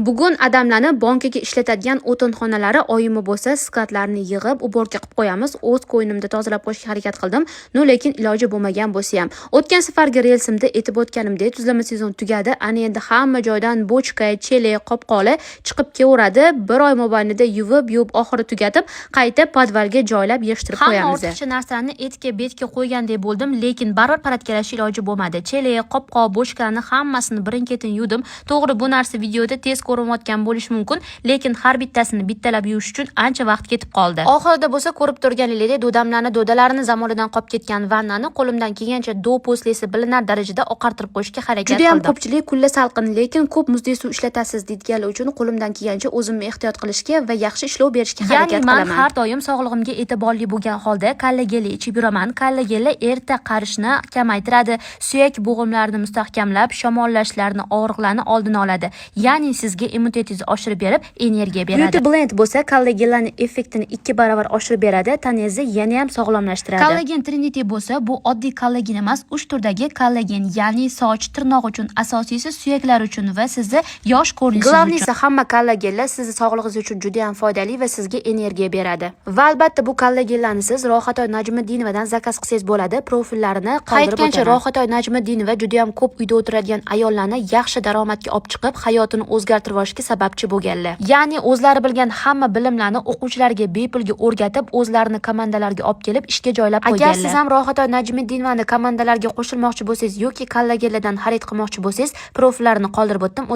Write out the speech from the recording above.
Bugun adamlarni bankaga ishlatadigan o'tinxonalari oyimi bo'lsa, sklatlarni yig'ib, uborga qilib qo'yamiz. O'z ko'ynimda tozalab qo'yishga harakat qildim. Lekin iloji bo'lmagan bo'lsa ham. O'tgan safargi relsimda aytib o'tganimdek, tuzlama sezon tugadi. Ana endi hamma joydan bochka, chelak, qopqoli chiqib kelaveradi. Bir oy mobaynida yuvib, oxiri tugatib, qayta podvalga joylab yig'ishtirib qo'yamiz. Hamma ortiqcha narsalarni etga-betga qo'ygandek bo'ldim, lekin baribir paratkalash iloji bo'lmadi. Chelak, qopqo, bochkalarni hammasini birin-ketin yuvdim. To'g'ri, bu narsa videoda tez ko'rinayotgan bo'lishi mumkin, lekin har bittasini bittalab yuvish uchun ancha vaqt ketib qoldi. Oxirida bo'lsa ko'rib turganingizdek, dodalarini zamonidan qolib ketgan vannani qo'limdan kelgancha do'poslesi bilinar darajada oqartirib qo'yishga harakat qildim. Juda ham ko'pchilik kunla salqin, lekin ko'p muzli suv ishlatasiz deydiganlar uchun qo'limdan kelgancha o'zimni ehtiyot qilishga va yaxshi ishlov berishga harakat qilaman. Men har doim sog'lig'imga e'tiborli bo'lgan holda kallageli ichib yuraman. Kallageli erta qarishni kamaytiradi, suyak bo'g'imlarini mustahkamlab, shamollashlarni, og'riqlarni oldini oladi. Ya'ni sizga immunitetingizni oshirib berib, energiya beradi. Beauty Blend bo'lsa, kollagenlarning effektini 2 barobar oshirib beradi, tanangizni yana ham sog'lomlashtiradi. Kollagen Trinity bo'lsa, bu oddiy kollagen emas, 3 turdagi kollagen, ya'ni soch, tirnoq uchun, asosiysi suyaklar uchun va sizni yosh ko'rinishingiz uchun. Glavnisi hamma kollagenlar sizni sog'lig'ingiz uchun juda ham foydali va sizga energiya beradi. Va albatta bu kollagenlarni siz Rohatoy Najmidinovadan zakaz qilsangiz bo'ladi. Profillarini qoldirib o'taman. Rohatoy Najmidinova juda ham ko'p uyda o'tiradigan ayollarni yaxshi daromadga olib chiqib, hayotini o'zgartirib olishga sababchi bo'lganlar. Ya'ni o'zlari bilgan hamma bilimlarni o'quvchilarga bepulga o'rgatib, o'zlarini komandalarga olib kelib ishga joylab qo'yganlar. Agar siz ham Rohatoy Najmidinovani komandalarga qo'shilmoqchi bo'lsangiz yoki kollagenlardan xarid qilmoqchi bo'lsangiz, profillarini qoldirib o'tdim.